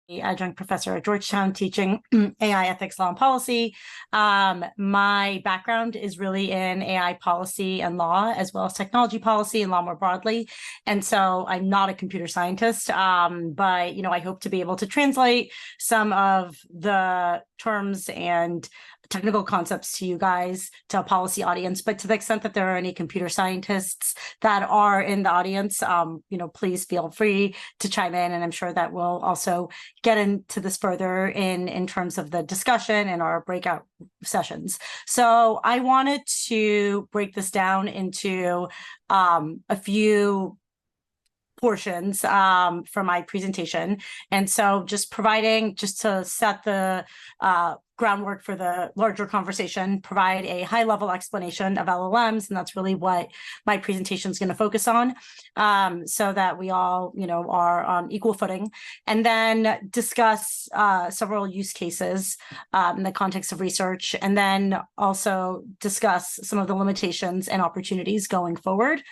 adjunct professor at Georgetown teaching AI ethics, law, and policy. My background is really in AI policy and law, as well as technology policy and law more broadly. And so I'm not a computer scientist, but I hope to be able to translate some of the terms and technical concepts to you guys, to a policy audience. But to the extent that there are any computer scientists that are in the audience, please feel free to chime in. And I'm sure that we'll also get into this further in terms of the discussion and our breakout sessions. So I wanted to break this down into a few portions from my presentation. And so just to set the groundwork for the larger conversation, provide a high-level explanation of LLMs, and that's really what my presentation is going to focus on, so that we all, are on equal footing, and then discuss several use cases in the context of research, and then also discuss some of the limitations and opportunities going forward.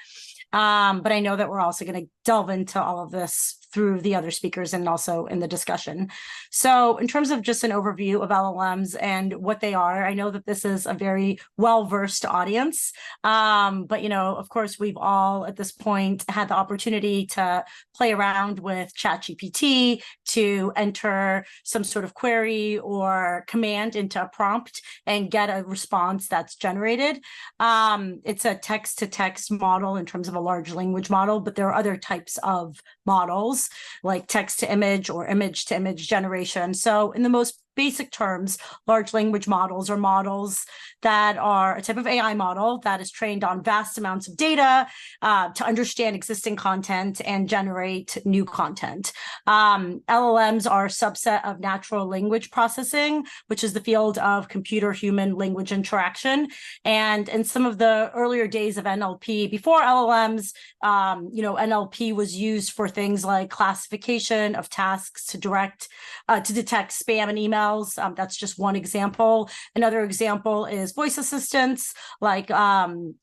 But I know that we're also going to delve into all of this through the other speakers and also in the discussion. So in terms of just an overview of LLMs and what they are, I know that this is a very well-versed audience. But, of course, we've all at this point had the opportunity to play around with ChatGPT to enter some sort of query or command into a prompt and get a response that's generated. It's a text-to-text model in terms of a large language model, but there are other types of models like text-to-image or image-to-image generation. So in the most basic terms, large language models are models that are a type of AI model that is trained on vast amounts of data to understand existing content and generate new content. LLMs are a subset of natural language processing, which is the field of computer-human language interaction. And in some of the earlier days of NLP, before LLMs, NLP was used for things like classification of tasks to detect spam and email. That's just one example. Another example is voice assistants like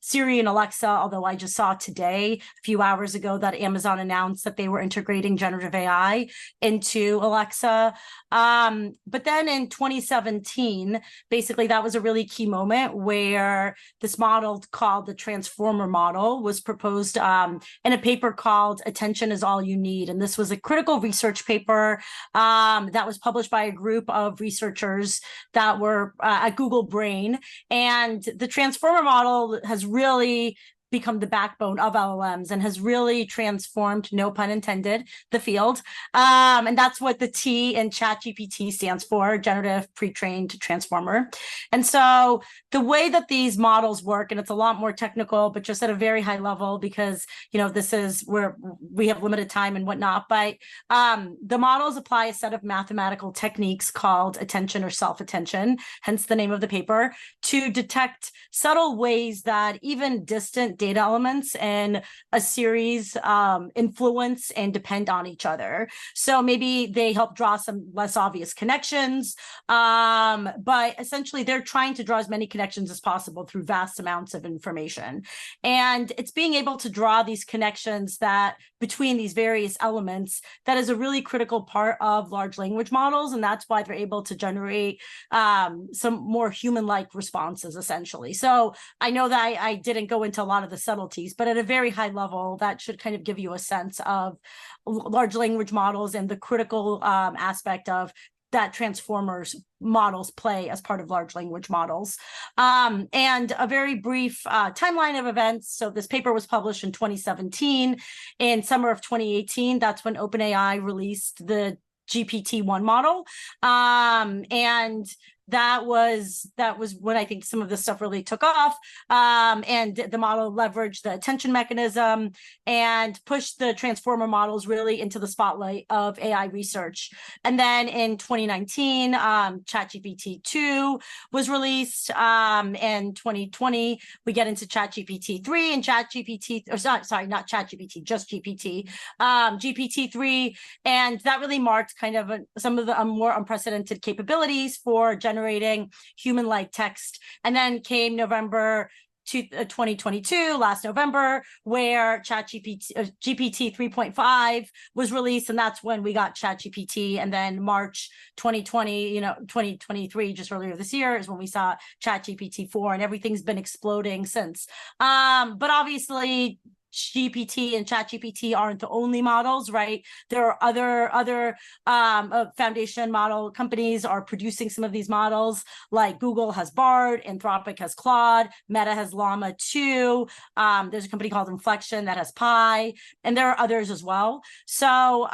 Siri and Alexa, although I just saw today, a few hours ago, that Amazon announced that they were integrating generative AI into Alexa. But then in 2017, basically that was a really key moment where this model called the transformer model was proposed in a paper called Attention is All You Need. And this was a critical research paper that was published by a group of researchers that were at Google Brain. And the transformer model has really become the backbone of LLMs and has really transformed, no pun intended, the field. And that's what the T in ChatGPT stands for, generative pre-trained transformer. And so the way that these models work, and it's a lot more technical, but just at a very high level, because, this is where we have limited time and whatnot, but the models apply a set of mathematical techniques called attention or self-attention, hence the name of the paper, to detect subtle ways that even distant data elements in a series influence and depend on each other. So maybe they help draw some less obvious connections, but essentially they're trying to draw as many connections as possible through vast amounts of information. And it's being able to draw these connections that between these various elements that is a really critical part of large language models. And that's why they're able to generate some more human-like responses, essentially. So I know that I didn't go into a lot of the subtleties, but at a very high level, that should kind of give you a sense of large language models and the critical aspect of that transformers models play as part of large language models. And a very brief timeline of events. So this paper was published in 2017. In summer of 2018, that's when OpenAI released the GPT-1 model. And that was when I think some of this stuff really took off. And the model leveraged the attention mechanism and pushed the transformer models really into the spotlight of AI research. And then in 2019, ChatGPT-2 was released. In 2020, we get into ChatGPT-3 and not ChatGPT, just GPT, GPT-3. And that really marked kind of some of the more unprecedented capabilities for generating human-like text. And then came November 2022, last November, where GPT 3.5 was released, and that's when we got ChatGPT. And then March 2020, 2023, just earlier this year, is when we saw ChatGPT 4, and everything's been exploding since. But obviously, GPT and ChatGPT aren't the only models, right? There are other foundation model companies are producing some of these models. Like Google has Bard, Anthropic has Claude, Meta has Llama 2. There's a company called Inflection that has Pi, and there are others as well. So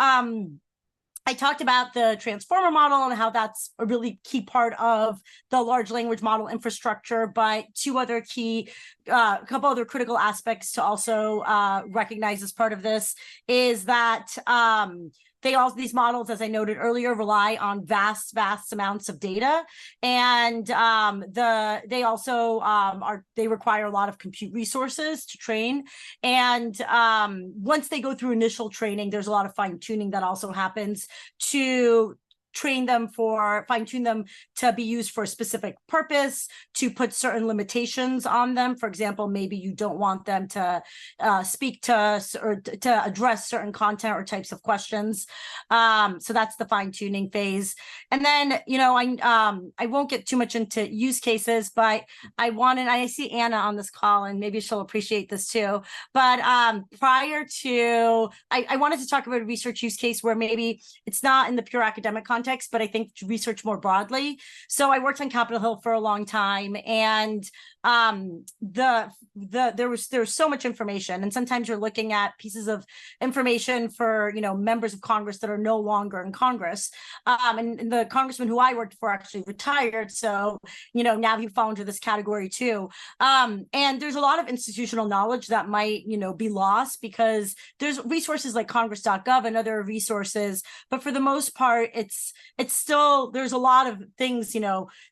I talked about the transformer model and how that's a really key part of the large language model infrastructure, but a couple other critical aspects to also recognize as part of this is that these models, as I noted earlier, rely on vast amounts of data, and they also they require a lot of compute resources to train. And once they go through initial training, there's a lot of fine tuning that also happens to fine tune them to be used for a specific purpose, to put certain limitations on them. For example, maybe you don't want them to speak to or to address certain content or types of questions. So that's the fine tuning phase. And then, I won't get too much into use cases, but I see Anna on this call, and maybe she'll appreciate this too. But I wanted to talk about a research use case where maybe it's not in the pure academic context, but I think research more broadly. So I worked on Capitol Hill for a long time, and there was so much information, and sometimes you're looking at pieces of information for members of Congress that are no longer in Congress, and the congressman who I worked for actually retired, so now he fall into this category too. And there's a lot of institutional knowledge that might be lost because there's resources like congress.gov and other resources, but for the most part it's still, there's a lot of things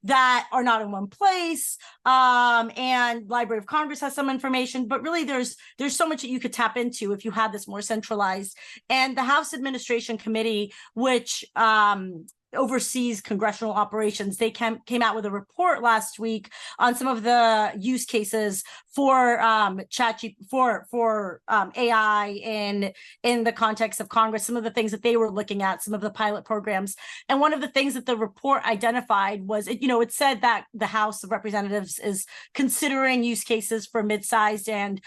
that are not in one place. And Library of Congress has some information, but really there's so much that you could tap into if you had this more centralized. And the House Administration Committee, which oversees congressional operations, they came out with a report last week on some of the use cases for AI in the context of Congress, some of the things that they were looking at, some of the pilot programs. And one of the things that the report identified was, it said that the House of Representatives is considering use cases for mid-sized and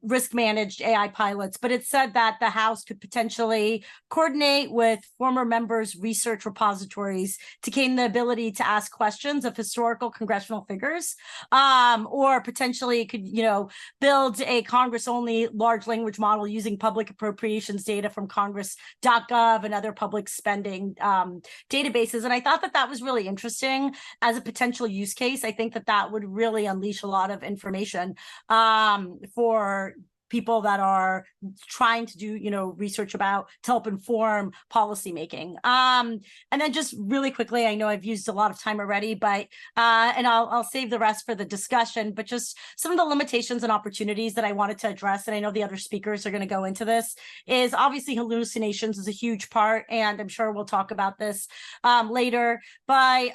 risk-managed AI pilots, but it said that the House could potentially coordinate with former members' research repositories to gain the ability to ask questions of historical congressional figures, or potentially could, build a Congress-only large language model using public appropriations data from congress.gov and other public spending databases. And I thought that was really interesting as a potential use case. I think that would really unleash a lot of information for people that are trying to do, research to help inform policymaking. And then just really quickly, I know I've used a lot of time already, but and I'll save the rest for the discussion, but just some of the limitations and opportunities that I wanted to address, and I know the other speakers are going to go into this, is obviously hallucinations is a huge part, and I'm sure we'll talk about this later, but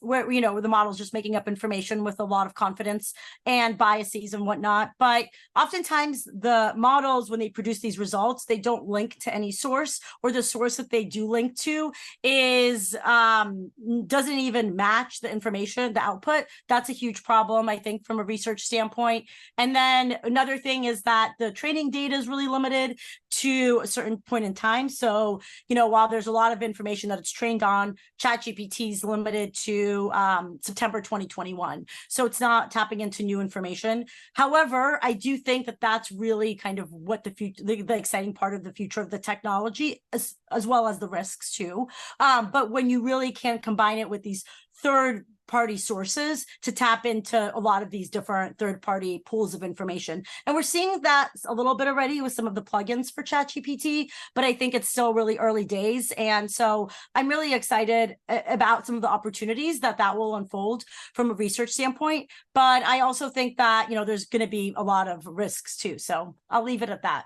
where the model's just making up information with a lot of confidence and biases and whatnot. But oftentimes the models, when they produce these results, they don't link to any source, or the source that they do link to is doesn't even match the information, the output. That's a huge problem, I think, from a research standpoint. And then another thing is that the training data is really limited to a certain point in time. So, while there's a lot of information that it's trained on, ChatGPT is limited to September 2021. So it's not tapping into new information. However, I do think that that's really kind of what the future, the exciting part of the future of the technology, as well as the risks too. But when you really can combine it with these third-party sources to tap into a lot of these different third-party pools of information. And we're seeing that a little bit already with some of the plugins for ChatGPT, but I think it's still really early days. And so I'm really excited about some of the opportunities that will unfold from a research standpoint. But I also think that, there's going to be a lot of risks too. So I'll leave it at that.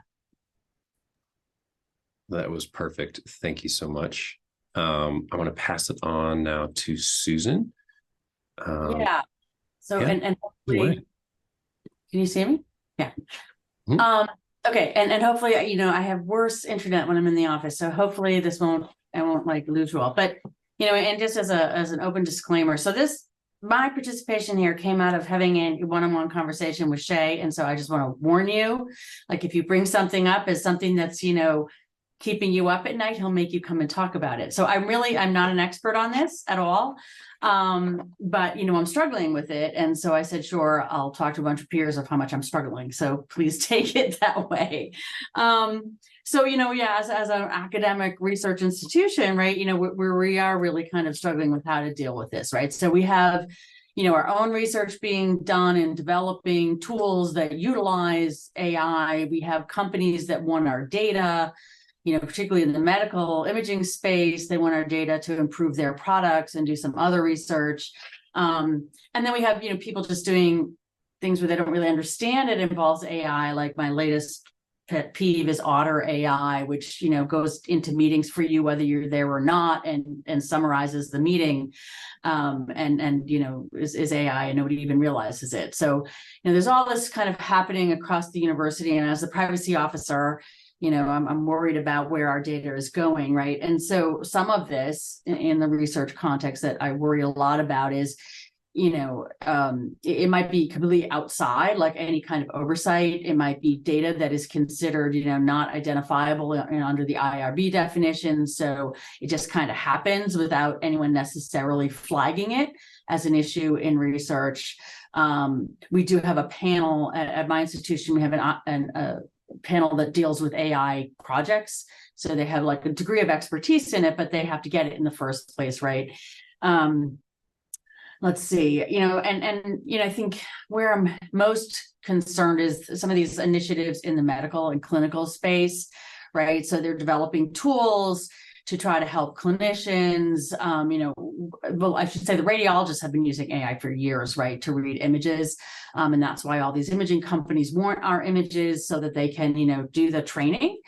That was perfect. Thank you so much. I want to pass it on now to Susan. Yeah. So, and hopefully Can you see me? Yeah. Mhm. Okay, and hopefully, I have worse internet when I'm in the office, so hopefully I won't like lose you all. But and just as an open disclaimer, so my participation here came out of having a one-on-one conversation with Shay, and so I just want to warn you, like if you bring something up as something that's keeping you up at night, he'll make you come and talk about it. So I'm not an expert on this at all. But I'm struggling with it. And so I said, sure, I'll talk to a bunch of peers of how much I'm struggling. So please take it that way. So, yeah, as an academic research institution, right, we are really kind of struggling with how to deal with this, right? So we have our own research being done in developing tools that utilize AI. We have companies that want our data, particularly in the medical imaging space. They want our data to improve their products and do some other research. And then we have, people just doing things where they don't really understand it involves AI. Like my latest pet peeve is Otter AI, which, goes into meetings for you, whether you're there or not, and summarizes the meeting. Is AI and nobody even realizes it. So, there's all this kind of happening across the university. And as the privacy officer, I'm worried about where our data is going, right? And so some of this in the research context that I worry a lot about is, it might be completely outside, like any kind of oversight. It might be data that is considered, not identifiable under the IRB definition. So it just kind of happens without anyone necessarily flagging it as an issue in research. We do have a panel at my institution. We have a panel that deals with AI projects. So they have like a degree of expertise in it, but they have to get it in the first place, right? Let's see, I think where I'm most concerned is some of these initiatives in the medical and clinical space, right? So they're developing tools to try to help clinicians. Well, I should say the radiologists have been using AI for years, right, to read images. And that's why all these imaging companies want our images so that they can, do the training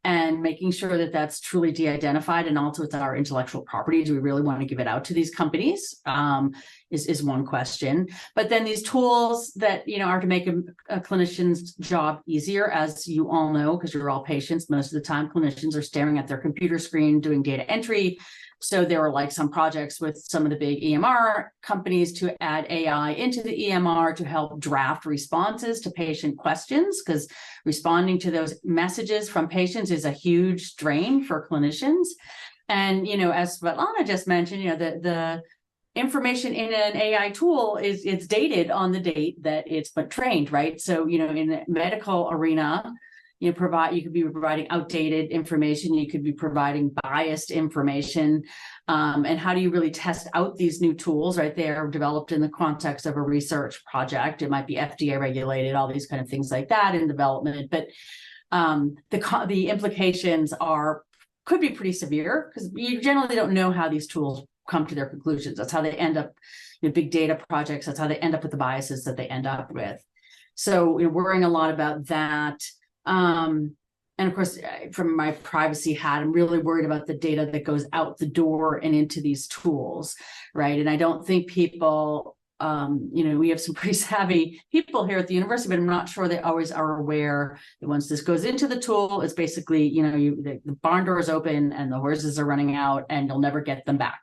and making sure that that's truly de-identified, and also it's our intellectual property. Do we really want to give it out to these companies? Is one question. But then these tools that are to make a clinician's job easier, as you all know, because you're all patients. Most of the time, clinicians are staring at their computer screen doing data entry. So there were like some projects with some of the big EMR companies to add AI into the EMR to help draft responses to patient questions, because responding to those messages from patients is a huge drain for clinicians. And, as Svetlana just mentioned, the information in an AI tool it's dated on the date that it's been trained, right? So, in the medical arena, you could be providing outdated information, you could be providing biased information. And how do you really test out these new tools, right? They are developed in the context of a research project. It might be FDA regulated, all these kind of things like that in development. But the implications could be pretty severe, because you generally don't know how these tools come to their conclusions. That's how they end up in big data projects. That's how they end up with the biases that they end up with. So we're worrying a lot about that. And of course, from my privacy hat, I'm really worried about the data that goes out the door and into these tools, right? And I don't think people, we have some pretty savvy people here at the university, but I'm not sure they always are aware that once this goes into the tool, it's basically, the barn door is open and the horses are running out and you'll never get them back.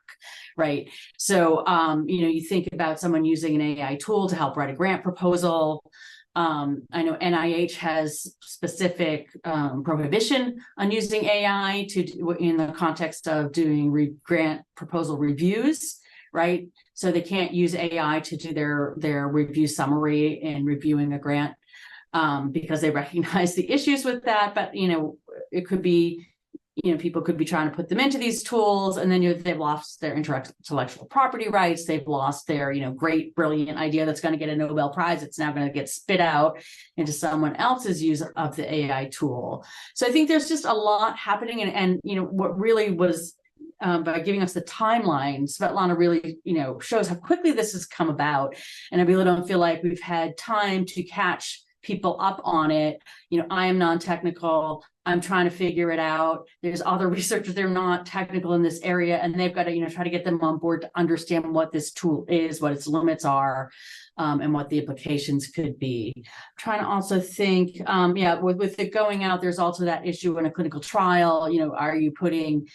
Right. So, you think about someone using an AI tool to help write a grant proposal. I know NIH has specific prohibition on using AI in the context of doing grant proposal reviews, right? So they can't use AI to do their review summary and reviewing a grant because they recognize the issues with that. But, it could be, people could be trying to put them into these tools, and then they've lost their intellectual property rights. They've lost their, great, brilliant idea that's going to get a Nobel Prize. It's now going to get spit out into someone else's use of the AI tool. So I think there's just a lot happening. And what really was, by giving us the timeline, Svetlana really, shows how quickly this has come about. And I really don't feel like we've had time to catch people up on it. I am non-technical. I'm trying to figure it out. There's other researchers, they're not technical in this area, and they've got to, try to get them on board to understand what this tool is, what its limits are, and what the implications could be. I'm trying to also think, with it going out, there's also that issue in a clinical trial. Are you putting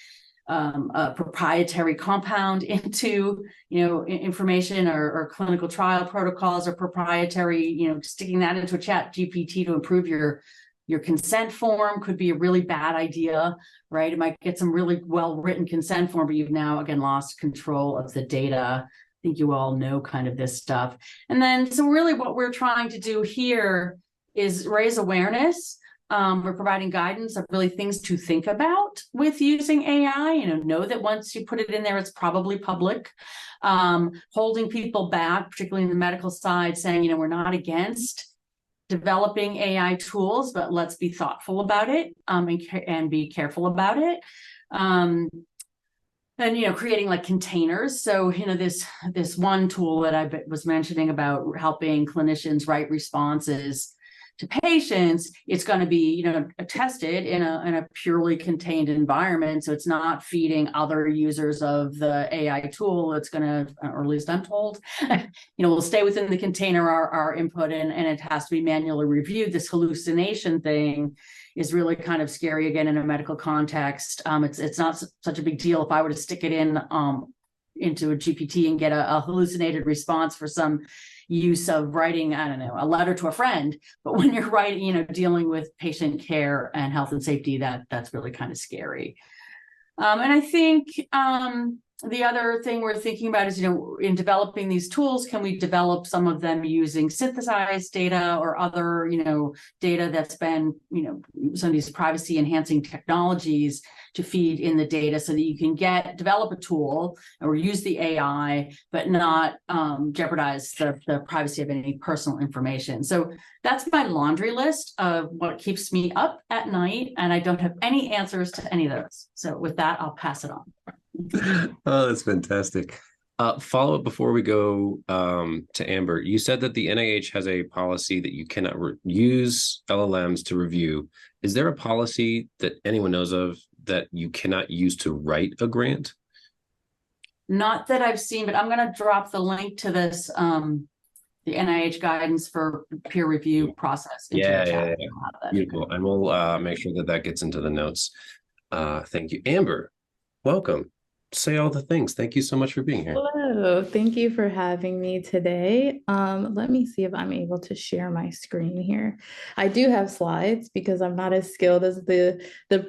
a proprietary compound into information or clinical trial protocols, or proprietary, sticking that into a ChatGPT to improve your consent form could be a really bad idea, right? It might get some really well-written consent form, but you've now, again, lost control of the data. I think you all know kind of this stuff. And then, so really what we're trying to do here is raise awareness. We're providing guidance of really things to think about with using AI. Know that once you put it in there, it's probably public. Holding people back, particularly in the medical side, saying, we're not against developing AI tools, but let's be thoughtful about it, and be careful about it. And creating like containers. So this one tool that I was mentioning about helping clinicians write responses to patients, it's going to be tested in a purely contained environment, so it's not feeding other users of the AI tool. It's going to, or at least I'm told, we'll stay within the container, our input, and it has to be manually reviewed. This hallucination thing is really kind of scary, again, in a medical context. It's not such a big deal if I were to stick it into a GPT and get a hallucinated response for some use of writing, I don't know, a letter to a friend. But when you're writing, dealing with patient care and health and safety, that's really kind of scary. And I think the other thing we're thinking about is, in developing these tools, can we develop some of them using synthesized data or other, data that's been, some of these privacy enhancing technologies to feed in the data, so that you can develop a tool or use the AI, but not jeopardize the privacy of any personal information. So that's my laundry list of what keeps me up at night, and I don't have any answers to any of those. So with that, I'll pass it on. Oh, that's fantastic. Follow up before we go to Amber. You said that the NIH has a policy that you cannot use LLMs to review. Is there a policy that anyone knows of that you cannot use to write a grant? Not that I've seen, but I'm going to drop the link to this, the NIH guidance for peer review process into the chat. Yeah. Beautiful. And we'll make sure that gets into the notes. Thank you. Amber, welcome. Say all the things. Thank you so much for being here. Hello, thank you for having me today. Let me see if I'm able to share my screen here. I do have slides because I'm not as skilled as the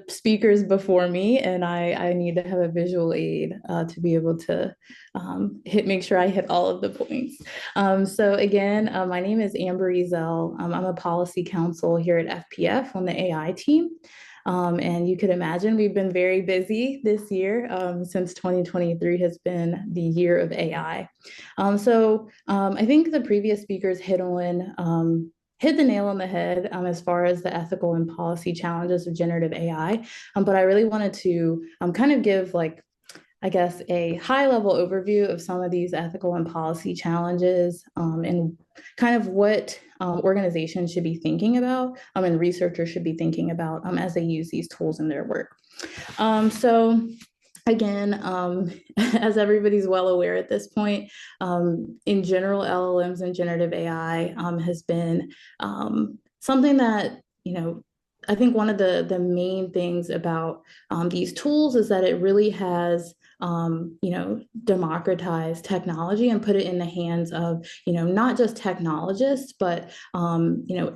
speakers before me, and I need to have a visual aid to be able to make sure I hit all of the points. So again, my name is Amber Ezel. I'm a policy counsel here at FPF on the AI team. And you could imagine we've been very busy this year, since 2023 has been the year of AI. I think the previous speakers hit the nail on the head as far as the ethical and policy challenges of generative AI. But I really wanted to kind of give a high-level overview of some of these ethical and policy challenges, and kind of what organizations should be thinking about, and researchers should be thinking about as they use these tools in their work. Again, as everybody's well aware at this point, in general, LLMs and generative AI has been something that, I think one of the main things about these tools is that it really has democratized technology and put it in the hands of, not just technologists, but,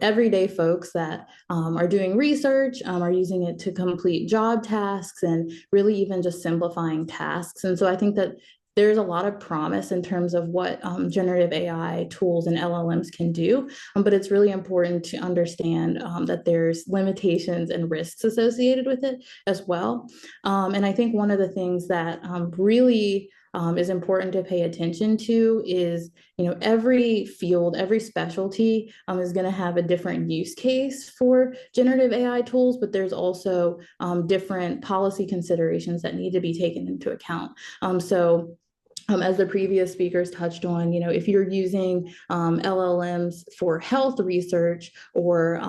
everyday folks that are doing research, are using it to complete job tasks and really even just simplifying tasks. And so I think that there's a lot of promise in terms of what generative AI tools and LLMs can do, but it's really important to understand that there's limitations and risks associated with it as well. And I think one of the things that really is important to pay attention to is, every field, every specialty is going to have a different use case for generative AI tools, but there's also different policy considerations that need to be taken into account. as the previous speakers touched on, if you're using LLMs for health research, or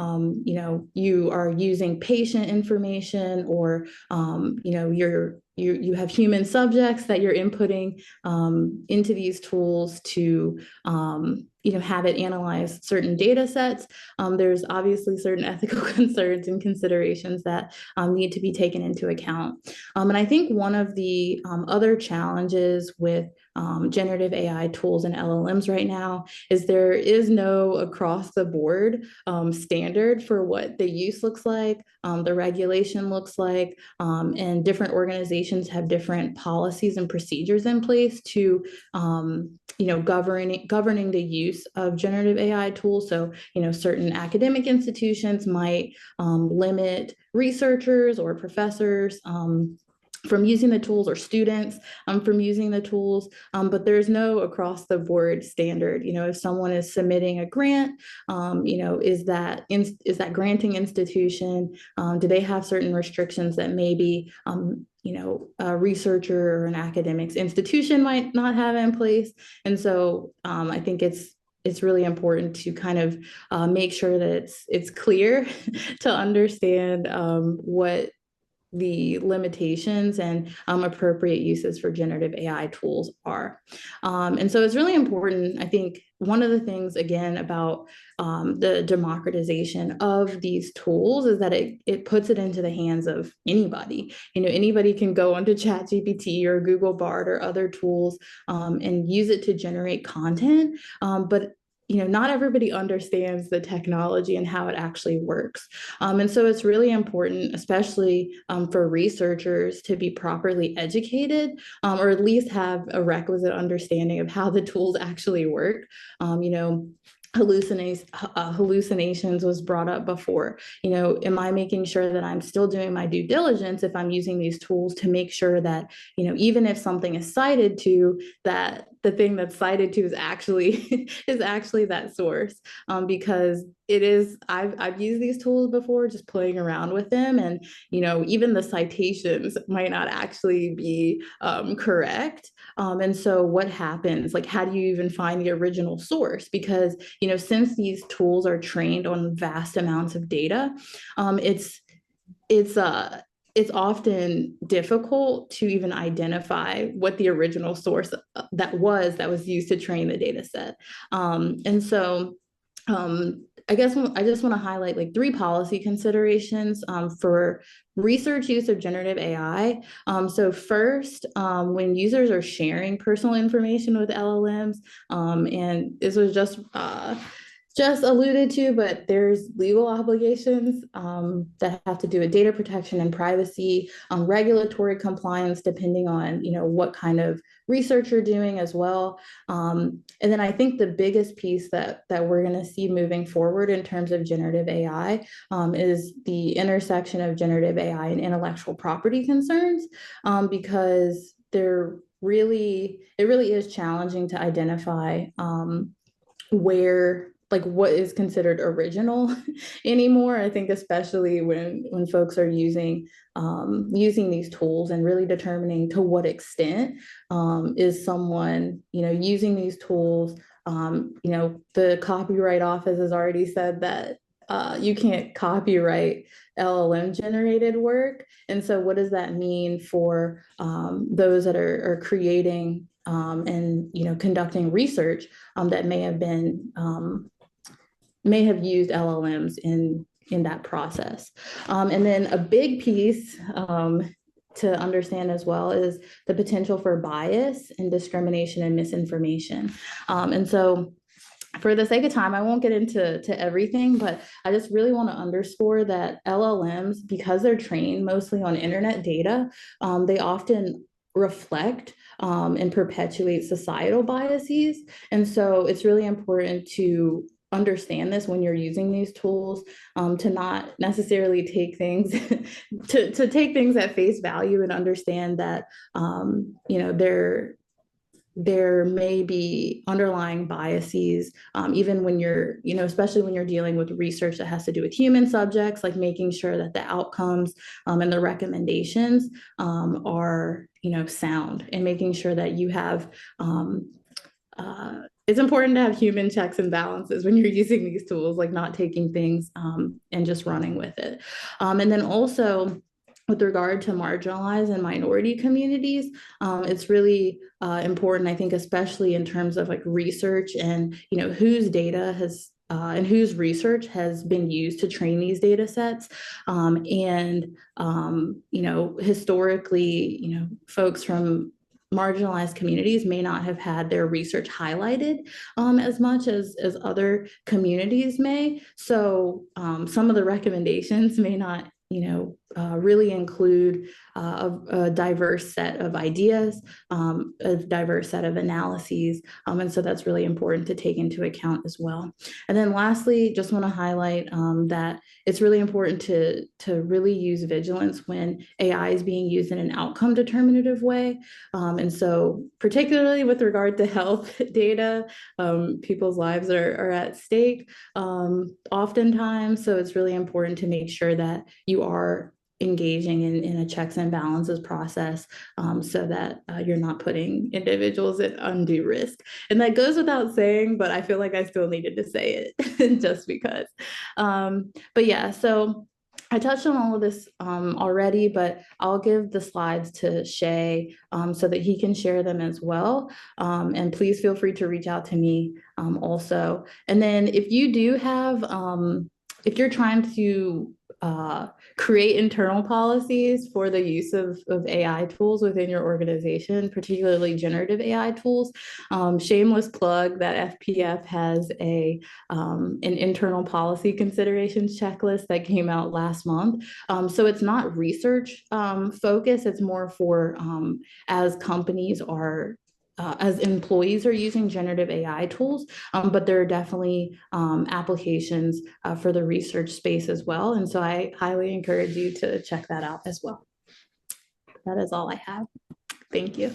you are using patient information, or you have human subjects that you're inputting into these tools to have it analyze certain data sets. There's obviously certain ethical concerns and considerations that need to be taken into account. And I think one of the other challenges with generative AI tools and LLMs right now is there is no across the board standard for what the use looks like, the regulation looks like, and different organizations have different policies and procedures in place to governing the use of generative AI tools. So, certain academic institutions might limit researchers or professors from using the tools, or students from using the tools, but there's no across the board standard. If someone is submitting a grant, is that granting institution, do they have certain restrictions that maybe a researcher or an academics institution might not have in place? And so I think it's really important to kind of make sure that it's clear to understand what the limitations and appropriate uses for generative AI tools are. And so it's really important. I think one of the things, again, about the democratization of these tools is that it puts it into the hands of anybody. Anybody can go onto ChatGPT or Google Bard or other tools and use it to generate content. But not everybody understands the technology and how it actually works. And so it's really important, especially for researchers, to be properly educated, or at least have a requisite understanding of how the tools actually work. Hallucinations was brought up before. Am I making sure that I'm still doing my due diligence if I'm using these tools to make sure that, even if something is cited to, that the thing that's cited to is actually that source? Because it is, I've used these tools before, just playing around with them, and even the citations might not actually be correct. And so what happens? Like, how do you even find the original source? Because since these tools are trained on vast amounts of data, it's often difficult to even identify what the original source that was used to train the data set. And so I guess I just want to highlight like 3 policy considerations for research use of generative AI. So first, when users are sharing personal information with LLMs, and this was just alluded to, but there's legal obligations that have to do with data protection and privacy, regulatory compliance, depending on what kind of research you're doing as well. And then I think the biggest piece that we're going to see moving forward in terms of generative AI is the intersection of generative AI and intellectual property concerns, because it really is challenging to identify what is considered original anymore. I think especially when folks are using these tools, and really determining to what extent is someone using these tools. The Copyright Office has already said that you can't copyright LLM generated work. And so what does that mean for those that are creating and conducting research that may have used LLMs in that process? And then a big piece to understand as well is the potential for bias and discrimination and misinformation. And so for the sake of time, I won't get into everything, but I just really want to underscore that LLMs, because they're trained mostly on internet data, they often reflect and perpetuate societal biases. And so it's really important to understand this when you're using these tools, to not necessarily take things to take things at face value, and understand that there may be underlying biases, even when you're, especially when you're dealing with research that has to do with human subjects, like making sure that the outcomes and the recommendations are, sound, and making sure that you have, it's important to have human checks and balances when you're using these tools, like not taking things and just running with it. And then also, with regard to marginalized and minority communities, it's really important, I think, especially in terms of like research and, whose data has and whose research has been used to train these data sets. Historically, folks from marginalized communities may not have had their research highlighted as much as other communities may. So some of the recommendations may not, really include a diverse set of ideas, a diverse set of analyses. And so that's really important to take into account as well. And then lastly, just want to highlight that it's really important to really use vigilance when AI is being used in an outcome determinative way. And so particularly with regard to health data, people's lives are at stake oftentimes. So it's really important to make sure that you are engaging in a checks and balances process so that you're not putting individuals at undue risk. And that goes without saying, but I feel like I still needed to say it just because. But yeah, so I touched on all of this already, but I'll give the slides to Shay so that he can share them as well. And please feel free to reach out to me also. And then if you do have, if you're trying to create internal policies for the use of AI tools within your organization, particularly generative AI tools. Shameless plug that FPF has an internal policy considerations checklist that came out last month. So it's not research focused, it's more for as companies are as employees are using generative AI tools, but there are definitely applications for the research space as well. And so I highly encourage you to check that out as well. That is all I have. Thank you.